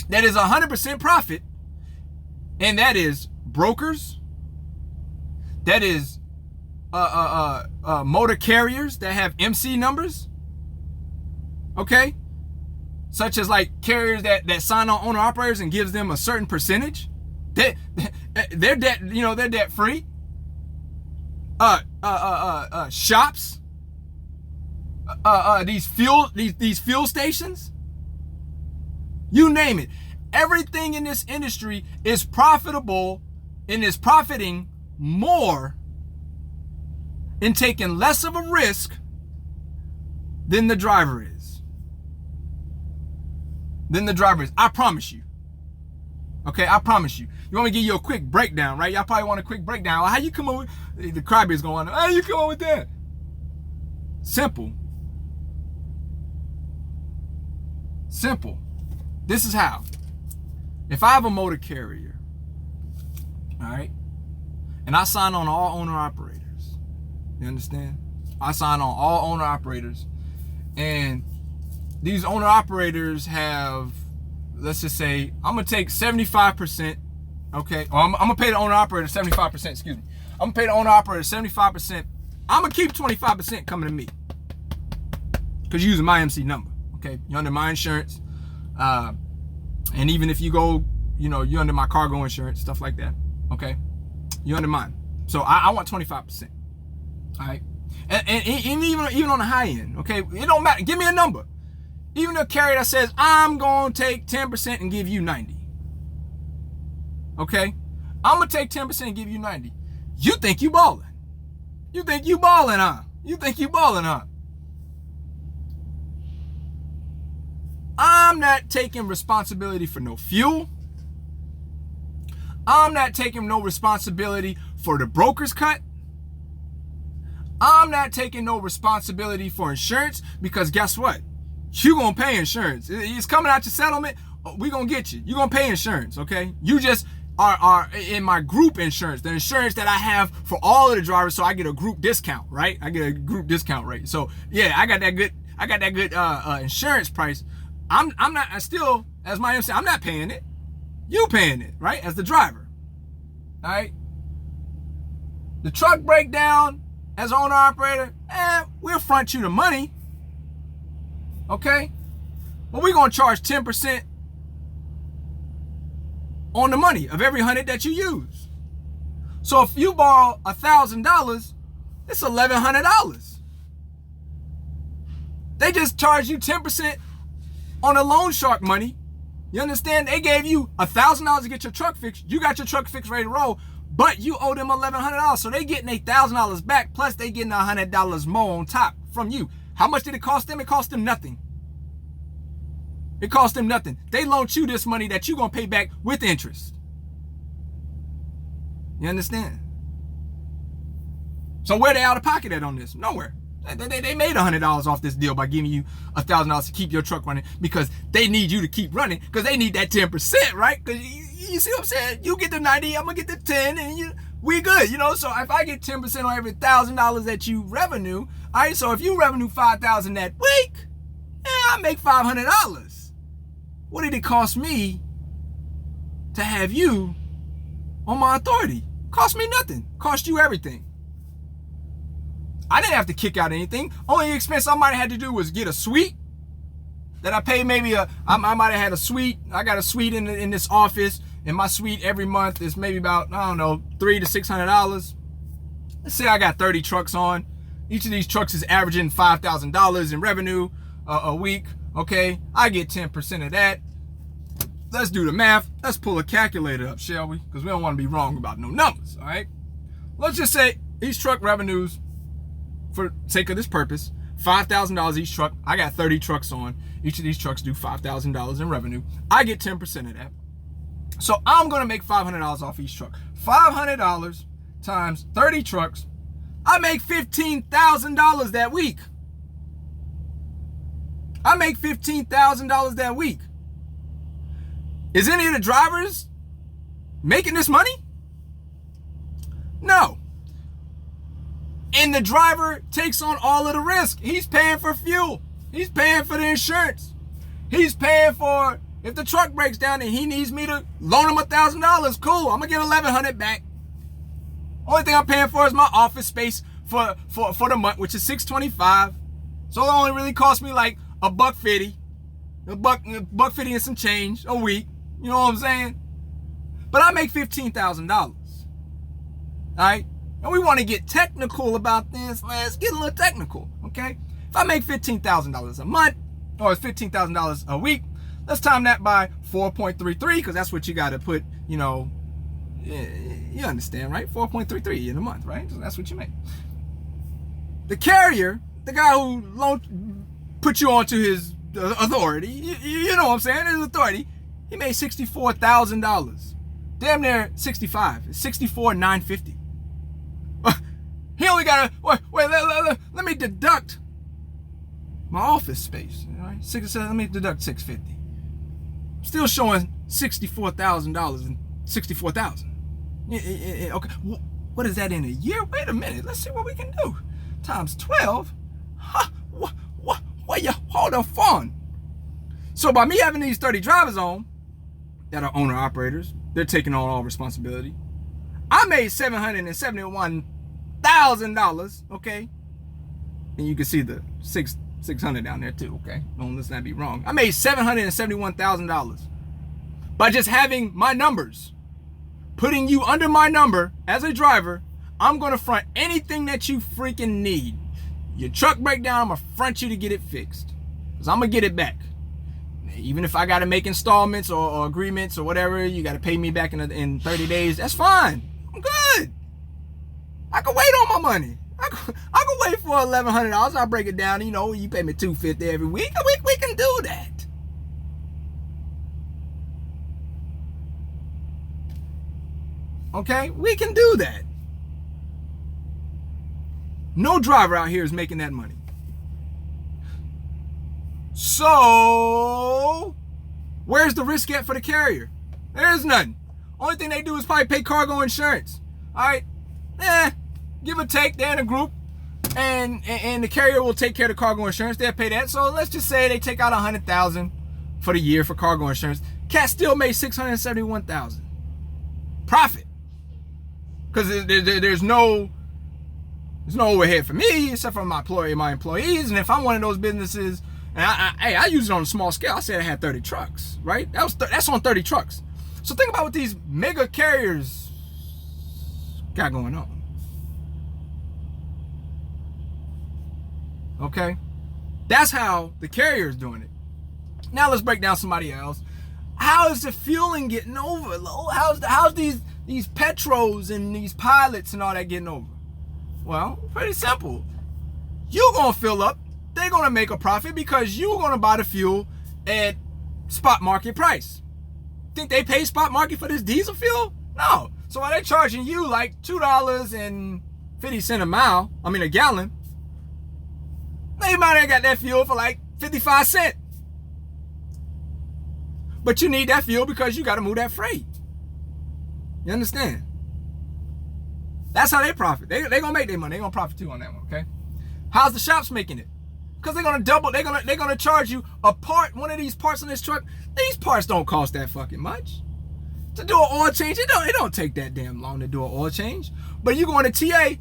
that is 100% profit, and that is brokers, that is motor carriers that have MC numbers, okay, such as like carriers that sign on owner operators and gives them a certain percentage. They're debt free. Shops. These fuel stations, you name it. Everything in this industry is profitable and is profiting more and taking less of a risk than the driver is. I promise you. Okay, I promise you. You want me to give you a quick breakdown, right? Y'all probably want a quick breakdown. How you come up with the crybaby's going on? How you come up with that? Simple. This is how. If I have a motor carrier, all right, and I sign on all owner operators, you understand? I sign on all owner operators, and these owner operators have, let's just say, I'm gonna take 75%, okay? Or I'm gonna pay the owner operator 75%, excuse me. I'm gonna pay the owner operator 75%. I'm gonna keep 25% coming to me. Because you're using my MC number, okay? You're under my insurance. And even if you go, you're under my cargo insurance, stuff like that, okay? You're under mine. So I want 25%, all right? And even on the high end, okay? It don't matter. Give me a number. Even a carrier that says, I'm going to take 10% and give you 90, okay? I'm going to take 10% and give you 90. You think you balling. You think you balling, huh? I'm not taking responsibility for no fuel. I'm not taking no responsibility for the broker's cut. I'm not taking no responsibility for insurance, because guess what? You're going to pay insurance. It's coming out your settlement. We're going to get you. You're going to pay insurance, okay? You just are in my group insurance, the insurance that I have for all of the drivers, so I get a group discount, right? I get a group discount rate. So yeah, I got that good insurance price. I'm still, as my MC, I'm not paying it. You paying it, right? As the driver, all right? The truck breakdown, as owner operator, we'll front you the money, okay? But we're gonna charge 10% on the money of every 100 that you use. So if you borrow $1,000, it's $1,100. They just charge you 10% on the loan shark money. You understand? They gave you $1,000 to get your truck fixed. You got your truck fixed, ready to roll, but you owe them $1,100. So they getting $1,000 back, plus they getting $100 more on top from you. How much did it cost them? It cost them nothing. It cost them nothing. They loaned you this money that you're going to pay back with interest. You understand? So where they out of pocket at on this? Nowhere. They made $100 off this deal by giving you $1,000 to keep your truck running because they need you to keep running because they need that 10%, right? Because you see what I'm saying? You get the 90, I'm gonna get the 10, and we good, you know? So if I get 10% on every $1,000 that you revenue, all right, so if you revenue $5,000 that week, I make $500. What did it cost me to have you on my authority? Cost me nothing. Cost you everything. I didn't have to kick out anything. Only expense I might have had to do was get a suite that I paid maybe I might have had a suite. I got a suite in this office, and my suite every month is maybe about, I don't know, $300 to $600. Let's say I got 30 trucks on. Each of these trucks is averaging $5,000 in revenue a week. Okay, I get 10% of that. Let's do the math. Let's pull a calculator up, shall we? Because we don't want to be wrong about no numbers, all right? Let's just say these truck revenues, for sake of this purpose, $5,000 each truck. I got 30 trucks on. Each of these trucks do $5,000 in revenue. I get 10% of that. So I'm going to make $500 off each truck. $500 times 30 trucks. I make $15,000 that week. I make $15,000 that week. Is any of the drivers making this money? No. And the driver takes on all of the risk. He's paying for fuel. He's paying for the insurance. He's paying for, if the truck breaks down and he needs me to loan him $1,000, cool, I'm gonna get $1,100 back. Only thing I'm paying for is my office space for the month, which is $625. So it only really cost me like $1.50, $1.50 and some change a week. You know what I'm saying? But I make $15,000. All right? And we want to get technical about this. Let's get a little technical, okay? If I make $15,000 a month, or it's $15,000 a week, let's time that by 4.33, because that's what you got to put, you know, you understand, right? 4.33 in a month, right? So that's what you make. The carrier, the guy who put you onto his authority, you know what I'm saying, his authority, he made $64,000. Damn near 65. It's $64,950. He only got to, let me deduct my office space. All right? Let me deduct $650. Still showing $64,000 and $64,000. Okay, what is that in a year? Wait a minute. Let's see what we can do. Times 12. Huh? What you hold the phone? So by me having these 30 drivers on that are owner operators, they're taking on all responsibility. I made $771,000, okay? And you can see the 600 down there too, okay? Don't let's not be wrong. I made $771,000 by just having my numbers. Putting you under my number as a driver, I'm gonna front anything that you freaking need. Your truck breakdown, I'm gonna front you to get it fixed. Because I'm gonna get it back. Even if I gotta make installments or agreements or whatever, you gotta pay me back in 30 days, that's fine. I'm good. I can wait on my money. I can wait for $1,100. I'll break it down. You know, you pay me $250 every week. We can do that. Okay, we can do that. No driver out here is making that money. So, where's the risk at for the carrier? There's none. Only thing they do is probably pay cargo insurance. All right, give or take, they're in a group, and the carrier will take care of the cargo insurance. They'll pay that. So let's just say they take out $100,000 for the year for cargo insurance. Cat still made $671,000 profit, because there's no overhead for me except for my employees. And if I'm one of those businesses, and I use it on a small scale, I said I had 30 trucks, right? That's on 30 trucks. So think about what these mega carriers got going on. Okay? That's how the carrier is doing it. Now let's break down somebody else. How is the fueling getting over? How's these petros and these pilots and all that getting over? Well, pretty simple. You're gonna fill up, they're gonna make a profit because you're gonna buy the fuel at spot market price. Think they pay spot market for this diesel fuel? No. So why they charging you like $2.50 50 cents a gallon, they might have got that fuel for like 55 cents. But you need that fuel because you got to move that freight. You understand? That's how they profit. They're going to make their money. They're going to profit too on that one, okay? How's the shops making it? Because they're going to double, they're going to charge you a part, one of these parts on this truck. These parts don't cost that fucking much. To do an oil change, it don't take that damn long to do an oil change. But you going to TA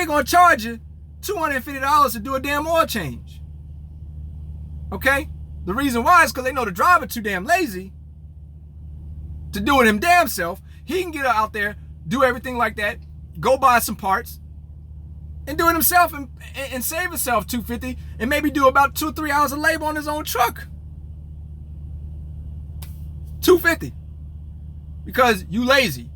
going to charge you $250 to do a damn oil change. Okay? The reason why is because they know the driver too damn lazy to do it him damn self. He can get out there, do everything like that, go buy some parts, and do it himself and save himself $250 and maybe do about 2-3 hours of labor on his own truck. $250 because you lazy.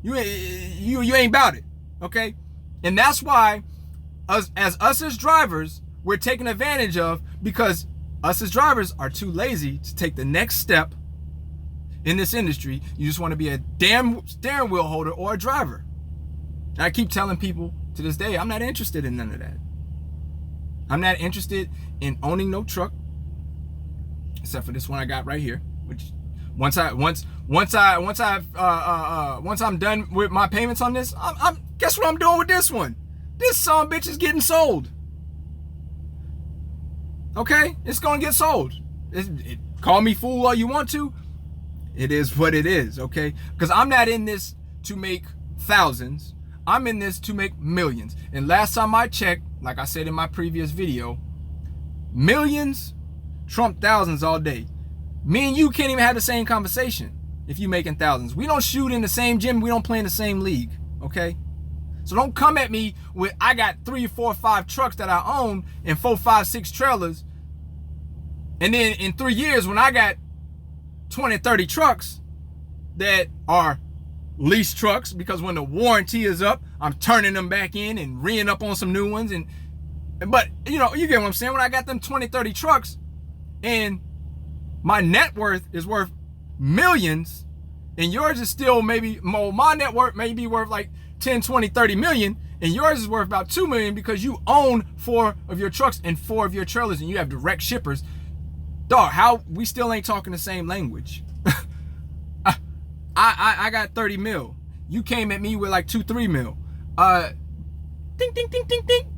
You ain't about it, okay? And that's why us as drivers, we're taken advantage of because us as drivers are too lazy to take the next step in this industry. You just want to be a damn steering wheel holder or a driver. And I keep telling people to this day, I'm not interested in none of that. I'm not interested in owning no truck, except for this one I got right here. Which once I'm done with my payments on this, guess what I'm doing with this one? This son of a bitch is getting sold. Okay, it's gonna get sold. Call me fool all you want to. It is what it is, okay? Because I'm not in this to make thousands. I'm in this to make millions. And last time I checked, like I said in my previous video, millions trump thousands all day. Me and you can't even have the same conversation if you making thousands. We don't shoot in the same gym. We don't play in the same league, okay? So don't come at me with, I got 3, 4, 5 trucks that I own and 4, 5, 6 trailers. And then in 3 years, when I got 20, 30 trucks that are lease trucks, because when the warranty is up, I'm turning them back in and re-ing up on some new ones. But you know, you get what I'm saying? When I got them 20, 30 trucks and my net worth is worth millions and yours is still maybe, my net worth may be worth like 10, 20, 30 million, and yours is worth about 2 million because you own 4 of your trucks and 4 of your trailers and you have direct shippers. Dog, how we still ain't talking the same language? I got 30 mil. You came at me with like 2-3 mil. Ding, ding, ding, ding, ding.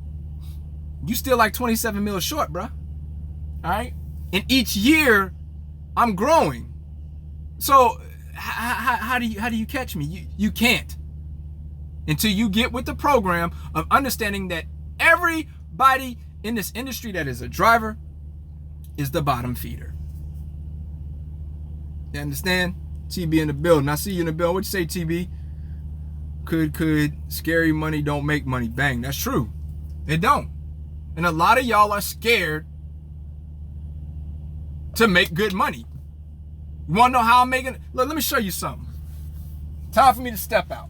You still like 27 mil short, bruh. All right? And each year, I'm growing. So how do you catch me? You can't. Until you get with the program of understanding that everybody in this industry that is a driver is the bottom feeder. You understand? TB in the building. I see you in the building. What you say, TB? Could scary money don't make money. Bang. That's true. It don't. And a lot of y'all are scared to make good money. You want to know how I'm making it? Look, let me show you something. Time for me to step out.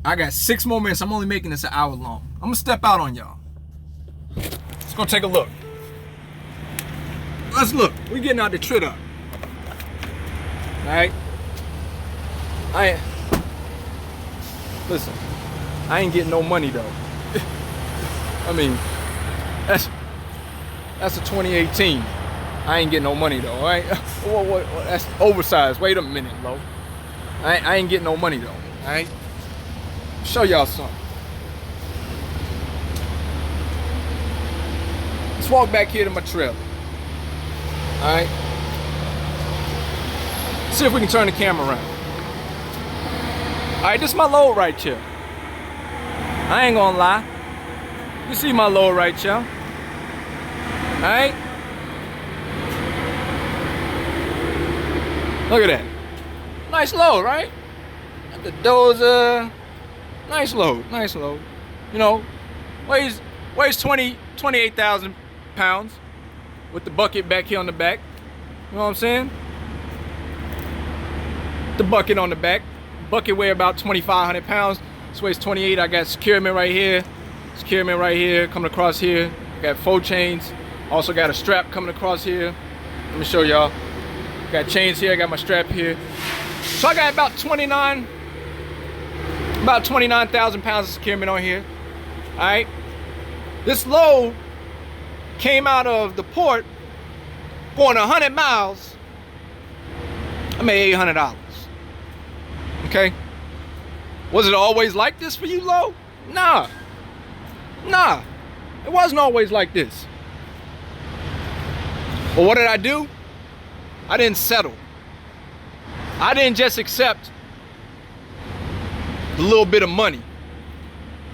I got 6 more minutes. I'm only making this an hour long. I'm going to step out on y'all. Let's go take a look. Let's look. We're getting out the trip up. Alright? Listen, I ain't getting no money though. I mean, that's a 2018. I ain't getting no money though, alright? What, that's oversized. Wait a minute, Lo. I ain't getting no money though, alright? Show y'all something. Let's walk back here to my trailer. Alright? See if we can turn the camera around. Alright, this is my load right here. I ain't gonna lie. You see my load right here. Alright? Look at that. Nice load, right? Got the dozer. Nice load, nice load. You know, weighs 28,000 pounds with the bucket back here on the back. You know what I'm saying? The bucket on the back. Bucket weigh about 2,500 pounds. This weighs 28. I got securement right here. Securement right here, coming across here. I got 4 chains. Also got a strap coming across here. Let me show y'all. Got chains here, I got my strap here. So I got about 29 About 29,000 pounds of securement on here. All right. This load came out of the port going 100 miles. I made $800. Okay. Was it always like this for you, Lo? Nah. Nah. It wasn't always like this. But what did I do? I didn't settle. I didn't just accept the little bit of money.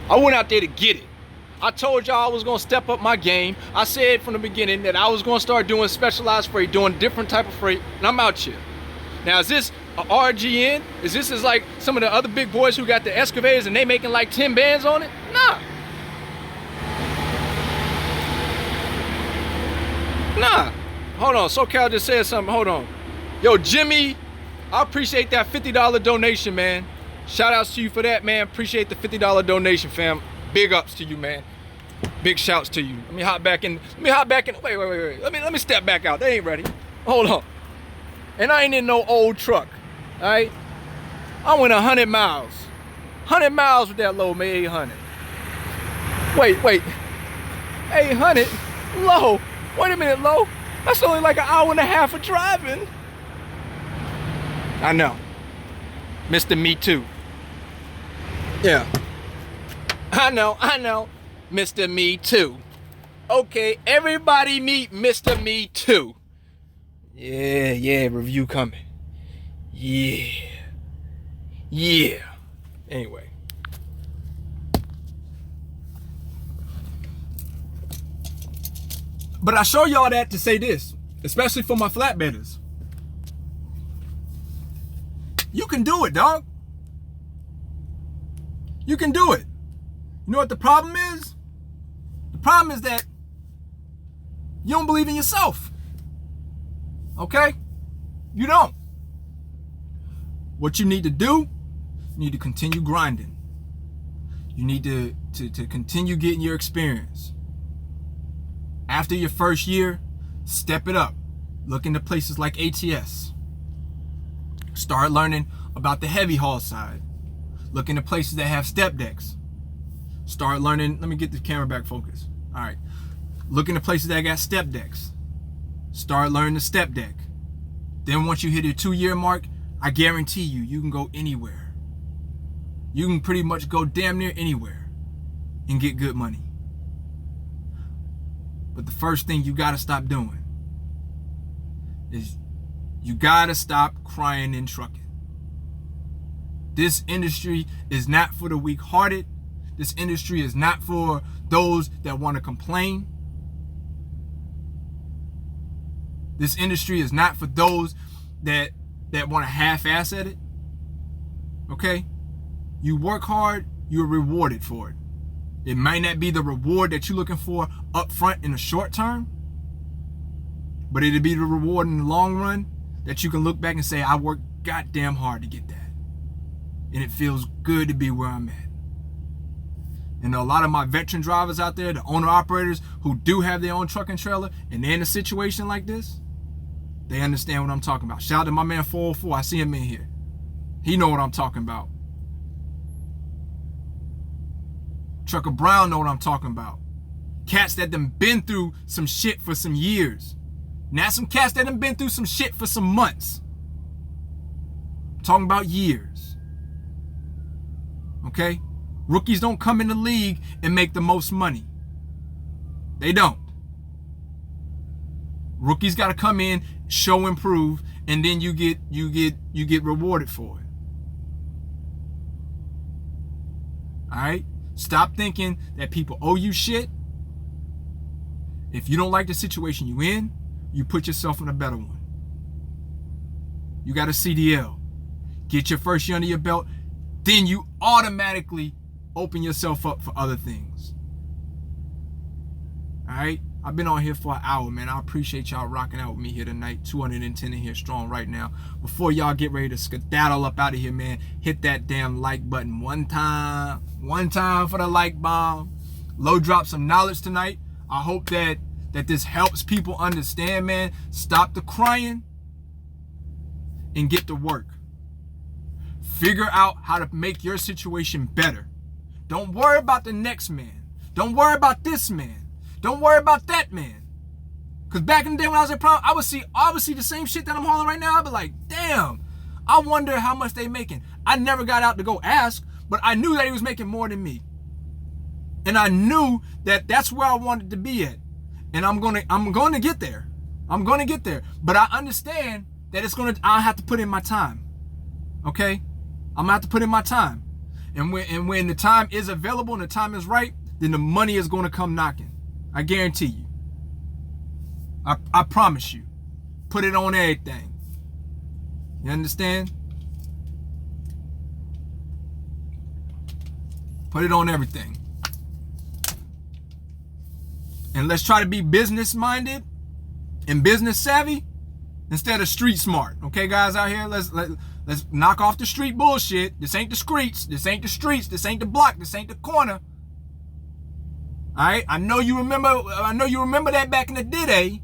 I went out there to get it. I told y'all I was gonna step up my game. I said from the beginning that I was gonna start doing specialized freight, doing different type of freight, and I'm out here. Now, is this a RGN? Is this like some of the other big boys who got the excavators and they making like 10 bands on it? Nah. Nah. Hold on, SoCal just said something, hold on. Yo, Jimmy, I appreciate that $50 donation, man. Shout outs to you for that, man. Appreciate the $50 donation, fam. Big ups to you, man. Big shouts to you. Let me hop back in. Wait. Let me step back out. They ain't ready. Hold on. And I ain't in no old truck. All right? I went 100 miles. 100 miles with that load, made 800. Wait. 800? Low. Wait a minute, Low. That's only like an hour and a half of driving. I know. Mr. Me Too. Yeah. I know. Mr. Me Too. Okay, everybody meet Mr. Me Too. Yeah, review coming. Yeah. Anyway. But I show y'all that to say this, especially for my flatbedders. You can do it, dog. You can do it. You know what the problem is? The problem is that you don't believe in yourself. Okay? You don't. What you need to do, you need to continue grinding. You need to continue getting your experience. After your first year, step it up. Look into places like ATS. Start learning about the heavy haul side. Look into places that have step decks. Start learning, let me get the camera back focused. All right. Look into places that got step decks. Start learning the step deck. Then once you hit your 2-year mark, I guarantee you can go anywhere. You can pretty much go damn near anywhere and get good money. But the first thing you gotta stop doing is you gotta stop crying in trucking. This industry is not for the weak-hearted. This industry is not for those that want to complain. This industry is not for those that want to half-ass at it. Okay? You work hard, you're rewarded for it. It might not be the reward that you're looking for up front in the short term, but it'll be the reward in the long run that you can look back and say, I worked goddamn hard to get that. And it feels good to be where I'm at. And a lot of my veteran drivers out there, the owner-operators who do have their own truck and trailer, and they're in a situation like this, they understand what I'm talking about. Shout out to my man 404. I see him in here. He know what I'm talking about. Trucker Brown know what I'm talking about. Cats that done been through some shit for some years. Now some cats that done been through some shit for some months. I'm talking about years. Okay? Rookies don't come in the league and make the most money. They don't. Rookies got to come in, show, improve, and then you get rewarded for it. All right? Stop thinking that people owe you shit. If you don't like the situation you in, you put yourself in a better one. You got a CDL. Get your first year under your belt. Then you automatically open yourself up for other things. All right? I've been on here for an hour, man. I appreciate y'all rocking out with me here tonight. 210 in here strong right now. Before y'all get ready to skedaddle up out of here, man, hit that damn like button one time. One time for the like bomb. Low dropped some knowledge tonight. I hope that this helps people understand, man. Stop the crying and get to work. Figure out how to make your situation better. Don't worry about the next man. Don't worry about this man. Don't worry about that man. Because back in the day when I was at prom, I would see the same shit that I'm hauling right now. I'd be like, damn, I wonder how much they making. I never got out to go ask, but I knew that he was making more than me. And I knew that that's where I wanted to be at. And I'm going to get there. I'm going to get there. But I understand that I have to put in my time. Okay? I'm going to have to put in my time. And when the time is available and the time is right, then the money is going to come knocking. I guarantee you. I promise you. Put it on everything. You understand? Put it on everything. And let's try to be business minded and business savvy instead of street smart. Okay, guys out here, let's knock off the street bullshit. This ain't the streets. This ain't the streets. This ain't the block. This ain't the corner. All right, I know you remember that back in the day,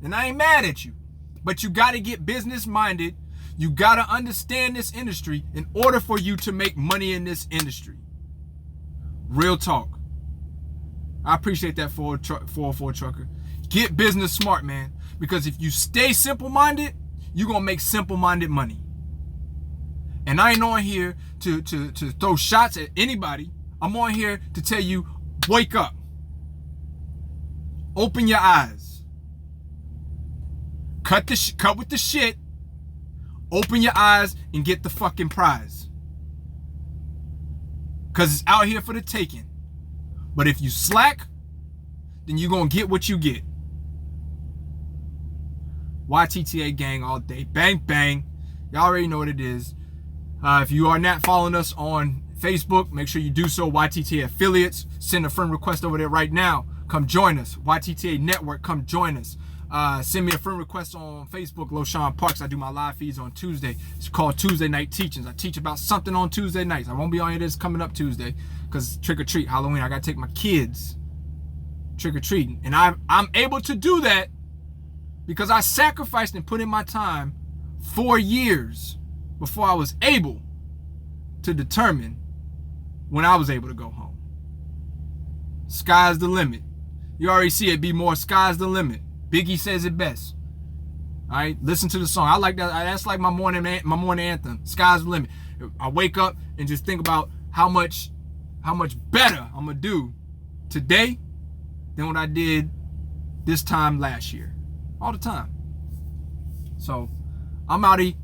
and I ain't mad at you. But you got to get business minded. You got to understand this industry in order for you to make money in this industry. Real talk. I appreciate that 404 trucker. Get business smart, man. Because if you stay simple-minded, you're going to make simple-minded money. And I ain't on here to throw shots at anybody. I'm on here to tell you, wake up. Open your eyes. Cut with the shit. Open your eyes and get the fucking prize. Because it's out here for the taking. But if you slack, then you're going to get what you get. YTTA gang all day. Bang, bang. Y'all already know what it is. If you are not following us on Facebook, make sure you do so. YTTA affiliates. Send a friend request over there right now. Come join us. YTTA Network, come join us. Send me a friend request on Facebook, LoShawn Parks. I do my live feeds on Tuesday. It's called Tuesday Night Teachings. I teach about something on Tuesday nights. I won't be on here this coming up Tuesday because trick or treat, Halloween. I got to take my kids trick or treating. And I'm able to do that because I sacrificed and put in my time 4 years before I was able to determine when I was able to go home. Sky's the limit. You already see it be more sky's the limit. Biggie says it best. All right, listen to the song. I like that. That's like my morning anthem. Sky's the limit. I wake up and just think about how much better I'm gonna do today than what I did this time last year. All the time. So I'm outie,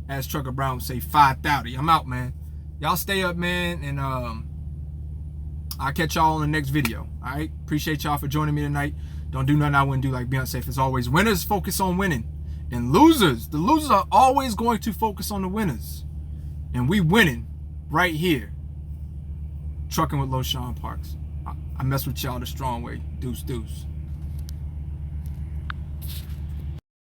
as Trucker Brown would say, 5:30. I'm out, man. Y'all stay up, man, and I'll catch y'all in the next video. All right, appreciate y'all for joining me tonight. Don't do nothing I wouldn't do, like Beyonce. As always, winners focus on winning, and the losers are always going to focus on the winners. And we winning right here. Trucking with LoShawn Parks. I mess with y'all the strong way. Deuce, deuce.